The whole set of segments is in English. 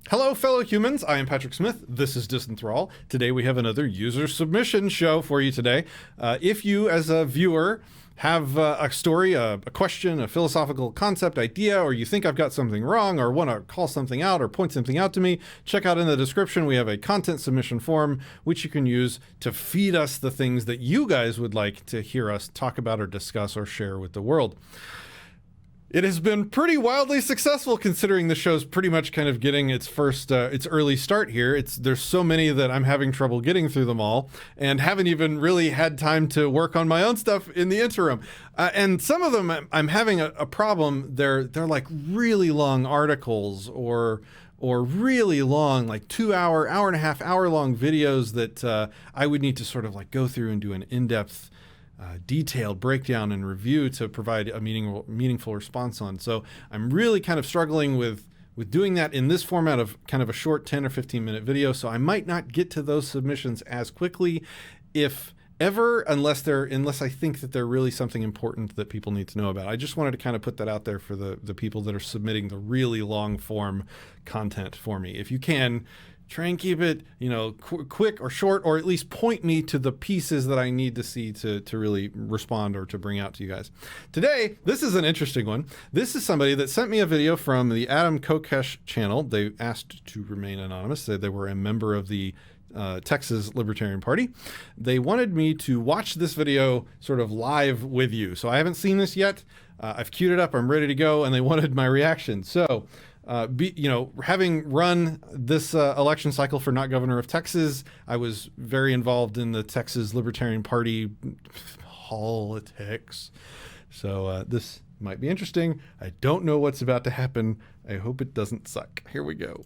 Hello, fellow humans. I am Patrick Smith. This is Disenthrall. Today we have another user submission show for you today. If you, as a viewer, have a story, a question, a philosophical concept, idea, or you think I've got something wrong or want to call something out or point something out to me, check out in the description. We have a content submission form which you can use to feed us the things that you guys would like to hear us talk about or discuss or share with the world. It has been pretty wildly successful considering the show's pretty much kind of getting its first, its early start here. There's so many that I'm having trouble getting through them all and haven't even really had time to work on my own stuff in the interim. And some of them I'm having a problem. They're like really long articles or really long, like 2 hour, hour and a half, hour long videos that I would need to sort of like go through and do an in-depth detailed breakdown and review to provide a meaningful response on. So I'm really kind of struggling with doing that in this format of kind of a short 10 or 15 minute video. So I might not get to those submissions as quickly, if ever, unless I think that they're really something important that people need to know about. I just wanted to kind of put that out there for the people that are submitting the really long form content for me. If you can, try and keep it, quick or short, or at least point me to the pieces that I need to see to really respond or to bring out to you guys. Today, this is an interesting one. This is somebody that sent me a video from the Adam Kokesh channel. They asked to remain anonymous. They were a member of the Texas Libertarian Party. They wanted me to watch this video sort of live with you. So I haven't seen this yet. I've queued it up. I'm ready to go, and they wanted my reaction. So having run this election cycle for not governor of Texas, I was very involved in the Texas Libertarian Party politics. So this might be interesting. I don't know what's about to happen. I hope it doesn't suck. Here we go.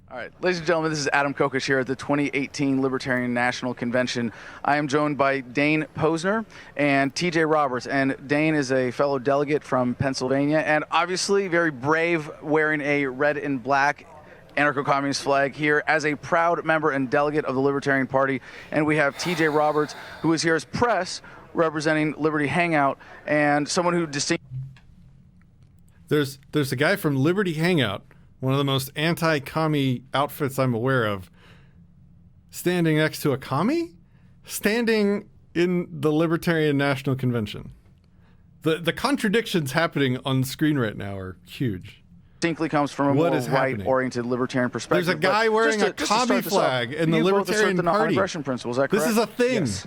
All right, ladies and gentlemen, this is Adam Kokesh here at the 2018 Libertarian National Convention. I am joined by Dane Posner and TJ Roberts, and Dane is a fellow delegate from Pennsylvania, and obviously very brave, wearing a red and black anarcho-communist flag here as a proud member and delegate of the Libertarian Party. And we have TJ Roberts, who is here as press, representing Liberty Hangout, and someone who There's a guy from Liberty Hangout, one of the most anti-commie outfits I'm aware of, standing next to a commie? Standing in the Libertarian National Convention. The contradictions happening on the screen right now are huge. distinctly comes from a more right-oriented libertarian perspective. There's a guy wearing a commie flag in the Libertarian Party. Nonaggression Principle, is that correct? This is a thing. Yes,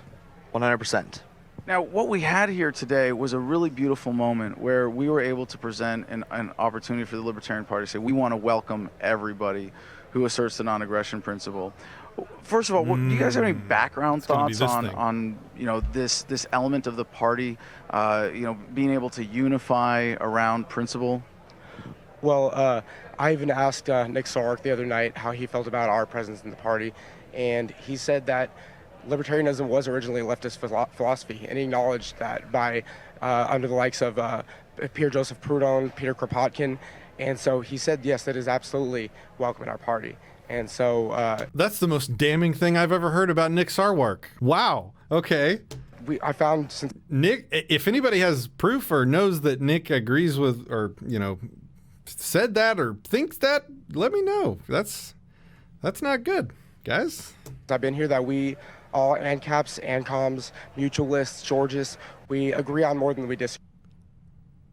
100%. Now, what we had here today was a really beautiful moment where we were able to present an opportunity for the Libertarian Party to say, we want to welcome everybody who asserts the non-aggression principle. First of all, do you guys have any background thoughts on this element of the party, being able to unify around principle? Well, I even asked Nick Sark the other night how he felt about our presence in the party, and he said that libertarianism was originally a leftist philosophy, and he acknowledged that by under the likes of Pierre Joseph Proudhon, Peter Kropotkin, and so he said, yes, that is absolutely welcome in our party. And so that's the most damning thing I've ever heard about Nick Sarwark. Wow. Okay. I found since Nick, if anybody has proof or knows that Nick agrees with, or said that or thinks that, let me know. That's not good, guys. I've been here that we all ANCAPs, ANCOMs, mutualists, Georgists, we agree on more than we disagree.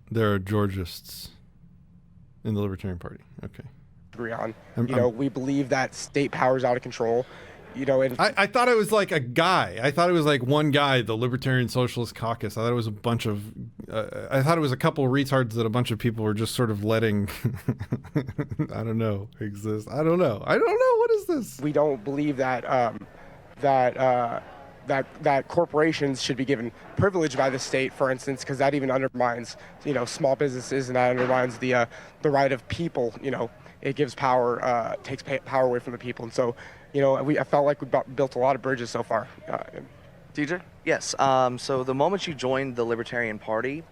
There are Georgists in the Libertarian Party. Okay. Agree on. We believe that state power is out of control. And I thought it was like a guy. I thought it was like one guy, the Libertarian Socialist Caucus. I thought it was a bunch of, I thought it was a couple of retards that a bunch of people were just sort of letting, I don't know, exist. I don't know. What is this? We don't believe that that corporations should be given privilege by the state, for instance, because that even undermines, small businesses, and that undermines the right of people. It gives power, takes power away from the people, and so. I felt like we built a lot of bridges so far. TJ? Yes. So the moment you joined the Libertarian Party,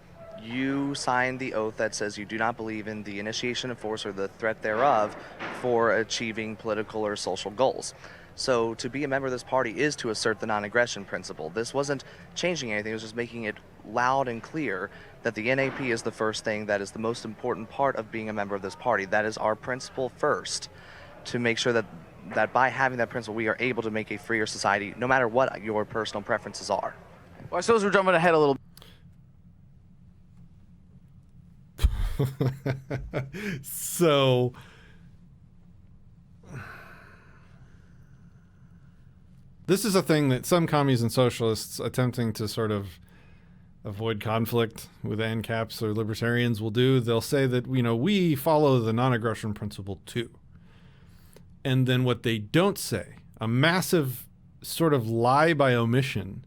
you signed the oath that says you do not believe in the initiation of force or the threat thereof for achieving political or social goals. So to be a member of this party is to assert the non-aggression principle. This wasn't changing anything, it was just making it loud and clear that the NAP is the first thing, that is the most important part of being a member of this party. That is our principle first, to make sure that by having that principle, we are able to make a freer society, no matter what your personal preferences are. Well, I suppose we're jumping ahead a little. So this is a thing that some commies and socialists attempting to sort of avoid conflict with ANCAPs or libertarians will do. They'll say that, we follow the non-aggression principle too. And then what they don't say, a massive sort of lie by omission,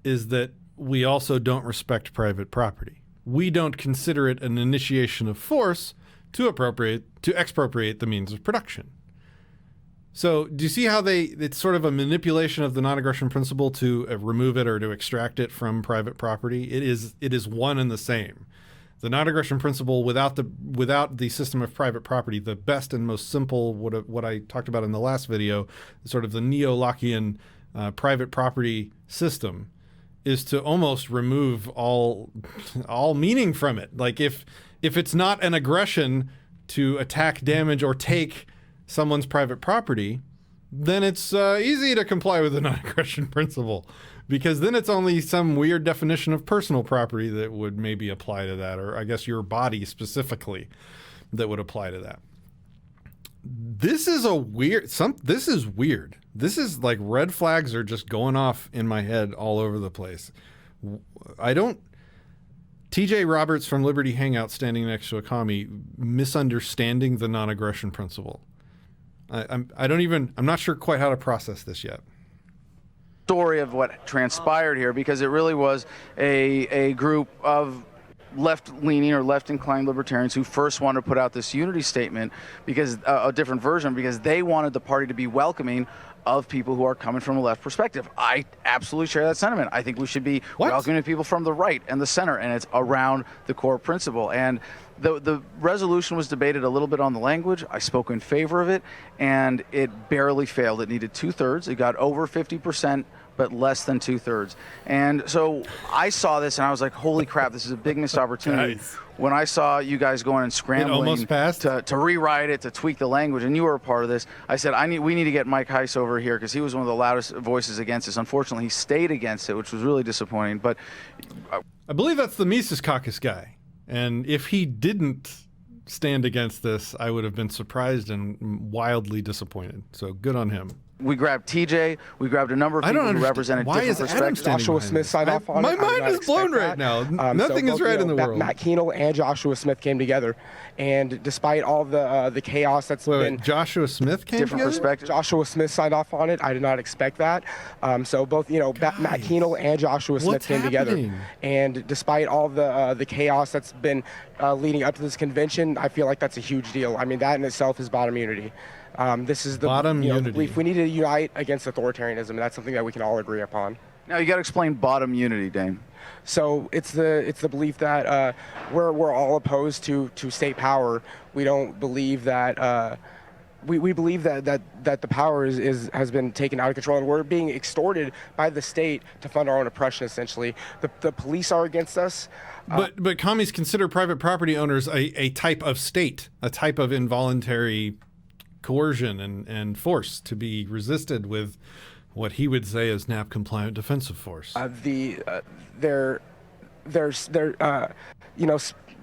is that we also don't respect private property. We don't consider it an initiation of force to expropriate the means of production. So do you see how it's sort of a manipulation of the non-aggression principle to remove it or to extract it from private property? It is one and the same. The non-aggression principle without the system of private property, the best and most simple, what I talked about in the last video, sort of the neo-Lockean private property system, is to almost remove all meaning from it. Like if it's not an aggression to attack, damage, or take someone's private property, then it's easy to comply with the non-aggression principle, because then it's only some weird definition of personal property that would maybe apply to that, or I guess your body specifically that would apply to that. This is this is weird. This is like red flags are just going off in my head all over the place. TJ Roberts from Liberty Hangout standing next to a commie misunderstanding the non-aggression principle. I'm not sure quite how to process this yet. Story of what transpired here, because it really was a group of left-leaning or left-inclined libertarians who first wanted to put out this unity statement, because a different version, because they wanted the party to be welcoming of people who are coming from a left perspective. I absolutely share that sentiment. I think we should be welcoming people from the right and the center, and it's around the core principle. And the resolution was debated a little bit on the language. I spoke in favor of it, and it barely failed. It needed 2/3. It got over 50%, but less than 2/3. And so I saw this, and I was like, holy crap, this is a big missed opportunity. Nice. When I saw you guys going and scrambling almost passed? to rewrite it, to tweak the language, and you were a part of this, I said, we need to get Mike Heiss over here, because he was one of the loudest voices against this. Unfortunately, he stayed against it, which was really disappointing. But I believe that's the Mises Caucus guy. And if he didn't stand against this, I would have been surprised and wildly disappointed. So good on him. We grabbed TJ. We grabbed a number of people who represented different perspectives. Joshua Smith signed off on it. My mind is blown right now. Nothing is right in the world. Matt Keenel and Joshua Smith came together, and despite all the chaos that's been, Joshua Smith came different together? perspectives. Joshua Smith signed off on it. I did not expect that. So both, Matt Keenel and Joshua Smith came together, and despite all the chaos that's been leading up to this convention, I feel like that's a huge deal. I mean, that in itself is bottom unity. This is the belief we need to unite against authoritarianism, and that's something that we can all agree upon. Now you got to explain bottom unity, Dane. So it's the belief that we're all opposed to state power. We don't believe that. We believe that the power has been taken out of control, and we're being extorted by the state to fund our own oppression. Essentially, the police are against us. But commies consider private property owners a type of state, a type of involuntary coercion and force to be resisted with what he would say is NAP compliant defensive force.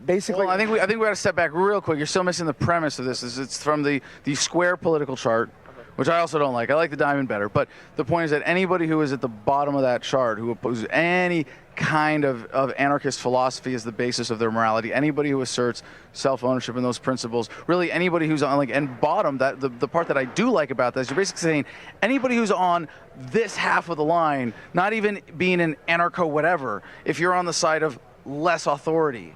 Basically, well, I think we got to step back real quick. You're still missing the premise of this. It's from the square political chart, which I also don't like. I like the diamond better. But the point is that anybody who is at the bottom of that chart, who opposes any kind of anarchist philosophy as the basis of their morality, anybody who asserts self-ownership and those principles, really anybody who's on, and bottom, that the part that I do like about this, you're basically saying anybody who's on this half of the line, not even being an anarcho whatever, if you're on the side of less authority,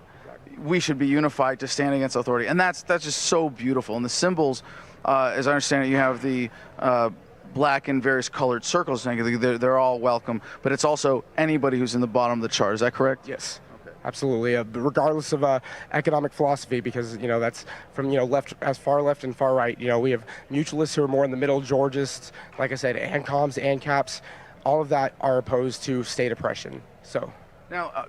we should be unified to stand against authority. And that's just so beautiful. And the symbols, as I understand it, you have the black and various colored circles. They're all welcome, but it's also anybody who's in the bottom of the chart. Is that correct? Yes. Okay. Absolutely, regardless of economic philosophy, because that's from left, as far left and far right. We have mutualists who are more in the middle, Georgists, like I said, ANCOMs, ANCAPs, all of that are opposed to state oppression. So now,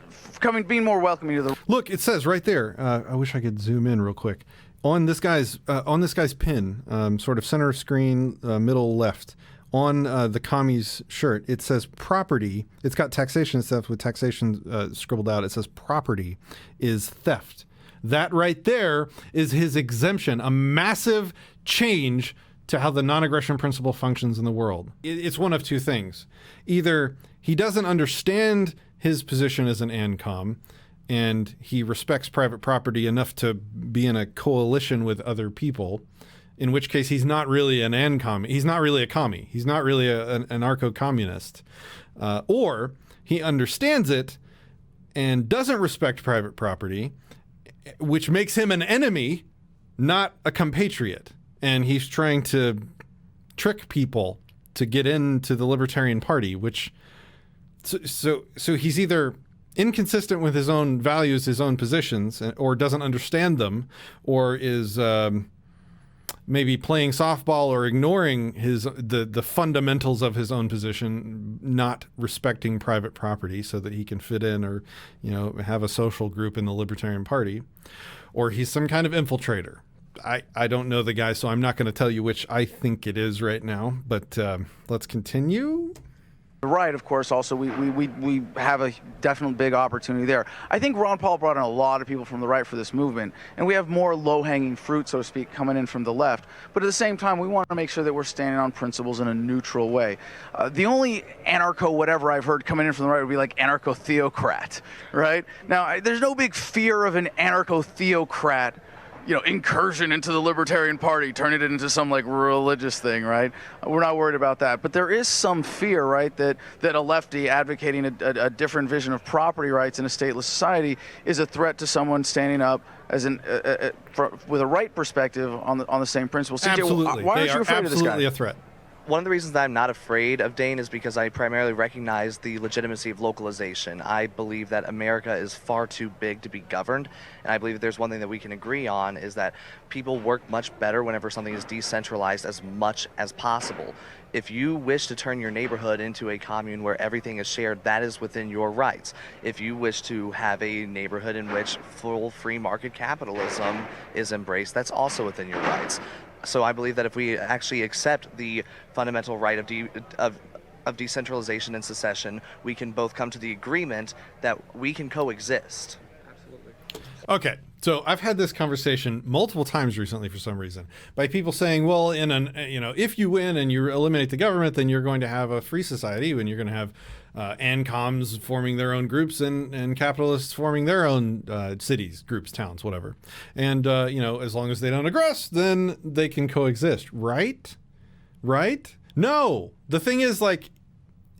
being more welcoming to the look, it says right there. I wish I could zoom in real quick on this guy's pin, sort of center screen, middle left. On the commies shirt, it says property. It's got taxation stuff with taxation scribbled out. It says property is theft. That right there is his exemption, a massive change to how the non-aggression principle functions in the world. It's one of two things. Either he doesn't understand his position as an ANCOM, and he respects private property enough to be in a coalition with other people, in which case he's not really an ANCOM. He's not really a commie. He's not really an anarcho-communist. Or he understands it and doesn't respect private property, which makes him an enemy, not a compatriot. And he's trying to trick people to get into the Libertarian Party, which... So he's either inconsistent with his own values, his own positions, or doesn't understand them, or is... maybe playing softball or ignoring the fundamentals of his own position, not respecting private property so that he can fit in or, have a social group in the Libertarian Party, or he's some kind of infiltrator. I don't know the guy, so I'm not going to tell you which I think it is right now, but let's continue. right, of course, also we have a definite big opportunity there. I think Ron Paul brought in a lot of people from the right for this movement, and we have more low-hanging fruit, so to speak, coming in from the left. But at the same time, we want to make sure that we're standing on principles in a neutral way. The only anarcho-whatever I've heard coming in from the right would be like anarcho-theocrat, right? Now, there's no big fear of an anarcho-theocrat incursion into the Libertarian Party, turning it into some like religious thing, right? We're not worried about that. But there is some fear, right, that a lefty advocating a different vision of property rights in a stateless society is a threat to someone standing up as with a right perspective on the same principle. CJ, absolutely. Why aren't you afraid of this guy? Absolutely a threat. One of the reasons that I'm not afraid of Dane is because I primarily recognize the legitimacy of localization. I believe that America is far too big to be governed, and I believe that there's one thing that we can agree on is that people work much better whenever something is decentralized as much as possible. If you wish to turn your neighborhood into a commune where everything is shared, that is within your rights. If you wish to have a neighborhood in which full free market capitalism is embraced, that's also within your rights. So I believe that if we actually accept the fundamental right of decentralization and secession, we can both come to the agreement that we can coexist. Absolutely. Okay, so I've had this conversation multiple times recently for some reason by people saying, well, if you win and you eliminate the government, then you're going to have a free society and you're going to have ANCOMs forming their own groups and capitalists forming their own cities, groups, towns, whatever. And, as long as they don't aggress, then they can coexist. Right? Right? No. The thing is,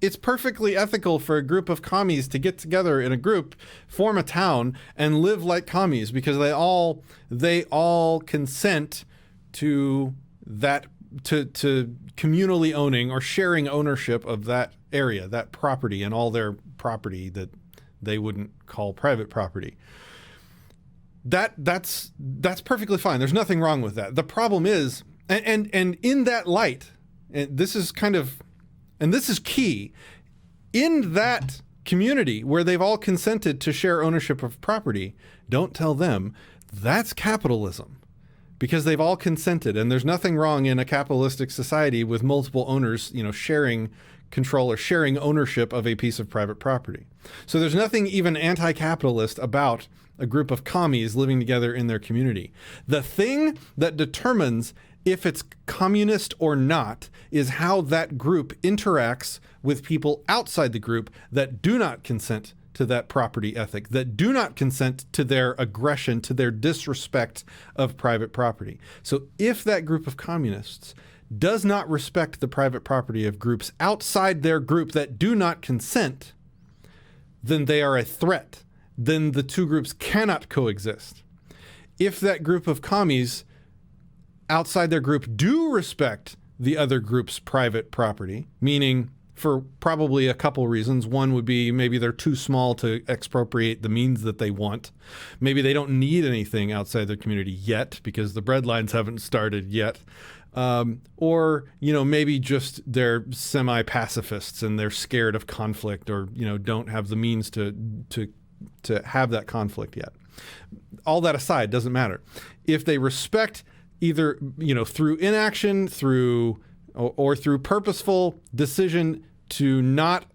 it's perfectly ethical for a group of commies to get together in a group, form a town, and live like commies because they all consent to that, to communally owning or sharing ownership of that area, that property, and all their property that they wouldn't call private property. That's perfectly fine. There's nothing wrong with that. The problem is, and in that light, and this is key, in that community where they've all consented to share ownership of property, don't tell them that's capitalism. Because they've all consented, and there's nothing wrong in a capitalistic society with multiple owners, sharing control or sharing ownership of a piece of private property. So there's nothing even anti-capitalist about a group of commies living together in their community. The thing that determines if it's communist or not is how that group interacts with people outside the group that do not consent to that property ethic, that do not consent to their aggression, to their disrespect of private property. So if that group of communists does not respect the private property of groups outside their group that do not consent, then they are a threat. Then the two groups cannot coexist. If that group of commies outside their group do respect the other group's private property, meaning for probably a couple reasons. One would be maybe they're too small to expropriate the means that they want. Maybe they don't need anything outside their community yet because the breadlines haven't started yet. Or, maybe just they're semi-pacifists and they're scared of conflict, or, don't have the means to have that conflict yet. All that aside, doesn't matter. If they respect either, through inaction, or through purposeful decision to not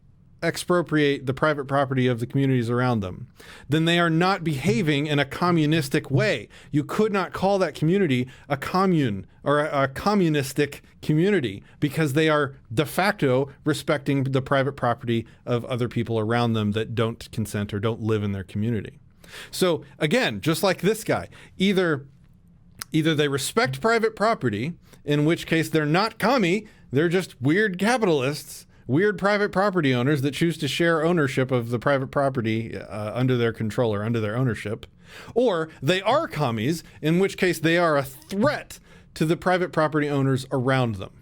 expropriate the private property of the communities around them, then they are not behaving in a communistic way. You could not call that community a commune or a communistic community because they are de facto respecting the private property of other people around them that don't consent or don't live in their community. So again, just like this guy, either they respect private property, in which case they're not commie, they're just weird capitalists, weird private property owners that choose to share ownership of the private property under their control or under their ownership, or they are commies, in which case they are a threat to the private property owners around them.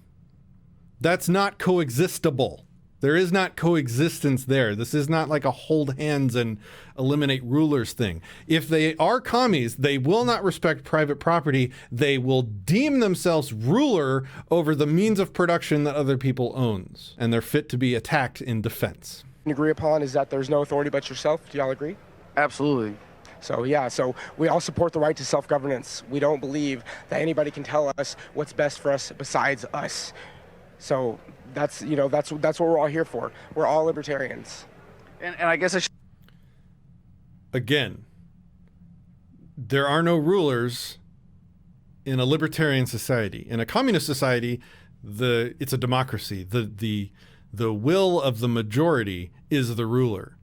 That's not coexistable. There is not coexistence there. This is not like a hold hands and eliminate rulers thing. If they are commies, they will not respect private property. They will deem themselves ruler over the means of production that other people owns, and they're fit to be attacked in defense. Agree upon is that there's no authority but yourself. Do y'all agree? Absolutely. So we all support the right to self-governance. We don't believe that anybody can tell us what's best for us besides us. So that's what we're all here for. We're all libertarians. And I guess I should... Again, there are no rulers in a libertarian society. In a communist society, it's a democracy. The will of the majority is the ruler.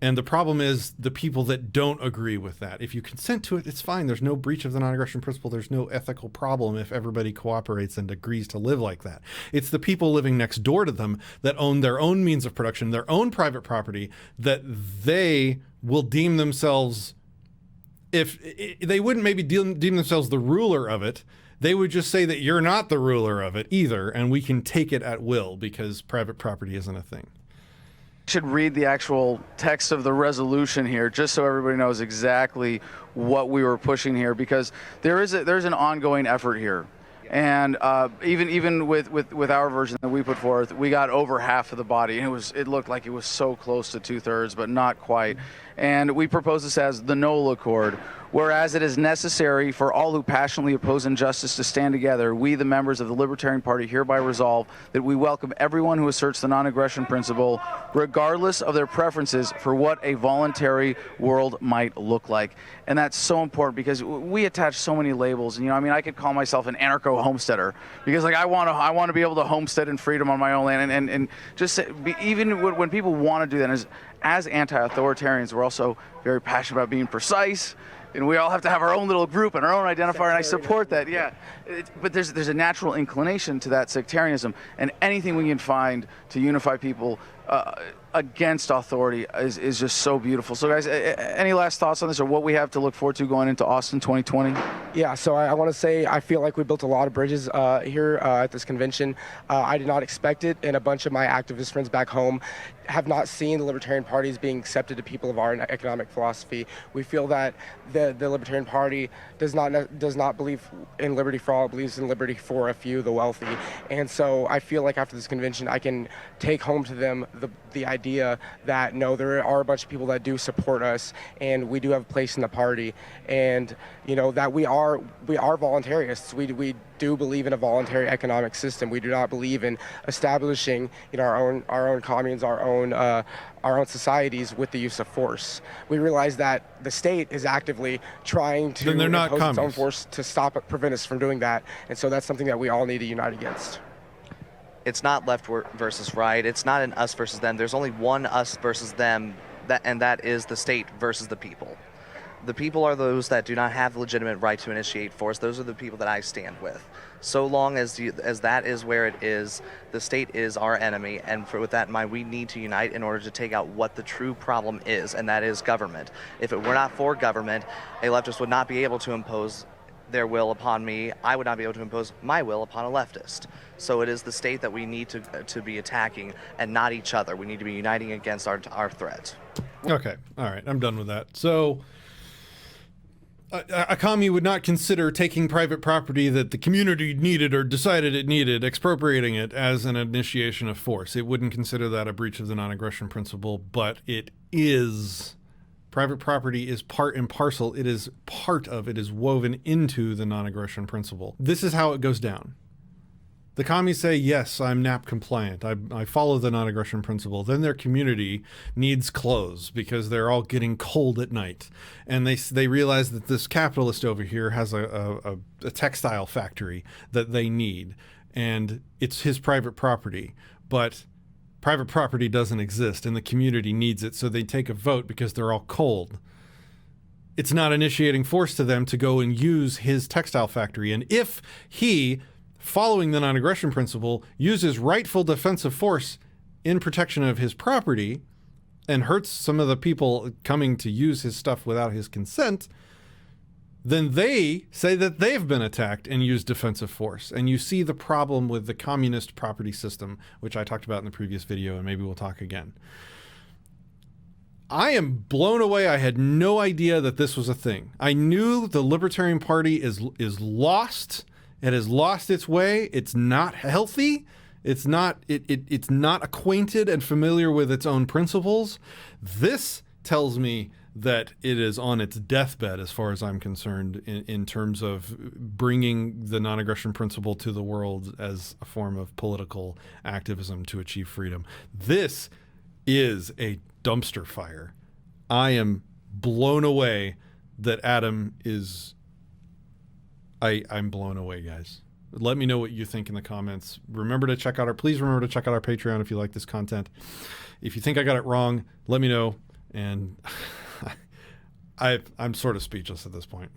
And the problem is the people that don't agree with that. If you consent to it, it's fine. There's no breach of the non-aggression principle. There's no ethical problem if everybody cooperates and agrees to live like that. It's the people living next door to them that own their own means of production, their own private property, that they will deem themselves, if they wouldn't maybe deem themselves the ruler of it, they would just say that you're not the ruler of it either, and we can take it at will because private property isn't a thing. Should read the actual text of the resolution here, just so everybody knows exactly what we were pushing here, because there's an ongoing effort here, and even with our version that we put forth, we got over half of the body, and it looked like it was so close to 2/3, but not quite. And we propose this as the NOLA Accord. Whereas it is necessary for all who passionately oppose injustice to stand together, we, the members of the Libertarian Party, hereby resolve that we welcome everyone who asserts the non-aggression principle, regardless of their preferences for what a voluntary world might look like. And that's so important because we attach so many labels. And, I could call myself an anarcho-homesteader because, I want to be able to homestead in freedom on my own land. And just even when people want to do that, as anti-authoritarians, we're also very passionate about being precise. And we all have to have our own little group and our own identifier, and I support that, yeah. But there's a natural inclination to that sectarianism, and anything we can find to unify people against authority is just so beautiful. So guys, any last thoughts on this, or what we have to look forward to going into Austin 2020? Yeah, so I want to say I feel like we built a lot of bridges here at this convention. I did not expect it, and a bunch of my activist friends back home have not seen the Libertarian Party as being accepted to people of our economic philosophy. We feel that the Libertarian Party does not believe in liberty for all, it believes in liberty for a few, the wealthy. And so I feel like after this convention, I can take home to them the idea that no, there are a bunch of people that do support us, and we do have a place in the party, and that we are voluntarists. We do believe in a voluntary economic system. We do not believe in establishing our own communes, our own societies with the use of force. We realize that the state is actively trying to impose its own force to prevent us from doing that, and so that's something that we all need to unite against. It's not left versus right. It's not an us versus them. There's only one us versus them, and that is the state versus the people. The people are those that do not have the legitimate right to initiate force. Those are the people that I stand with. So long as that is where it is, the state is our enemy, and with that in mind, we need to unite in order to take out what the true problem is, and that is government. If it were not for government, a leftist would not be able to impose their will upon me, I would not be able to impose my will upon a leftist. So it is the state that we need to be attacking and not each other. We need to be uniting against our threat. Okay. All right. I'm done with that. So a commie would not consider taking private property that the community needed or decided it needed, expropriating it, as an initiation of force. It wouldn't consider that a breach of the non-aggression principle, but it is. Private property is part and parcel. It is woven into the non-aggression principle. This is how it goes down. The commies say, yes, I'm NAP compliant. I follow the non-aggression principle. Then their community needs clothes because they're all getting cold at night. And they realize that this capitalist over here has a textile factory that they need. And it's his private property. But private property doesn't exist and the community needs it. So they take a vote because they're all cold. It's not initiating force to them to go and use his textile factory. And if he, following the non-aggression principle, uses rightful defensive force in protection of his property and hurts some of the people coming to use his stuff without his consent, then they say that they've been attacked and used defensive force. And you see the problem with the communist property system, which I talked about in the previous video, and maybe we'll talk again. I am blown away. I had no idea that this was a thing. I knew the Libertarian Party is lost. It has lost its way. It's not healthy. It's not acquainted and familiar with its own principles. This tells me that it is on its deathbed, as far as I'm concerned, in terms of bringing the non-aggression principle to the world as a form of political activism to achieve freedom. This is a dumpster fire. I am blown away that Adam is... I'm blown away, guys. Let me know what you think in the comments. Please remember to check out our Patreon if you like this content. If you think I got it wrong, let me know. And I'm sort of speechless at this point.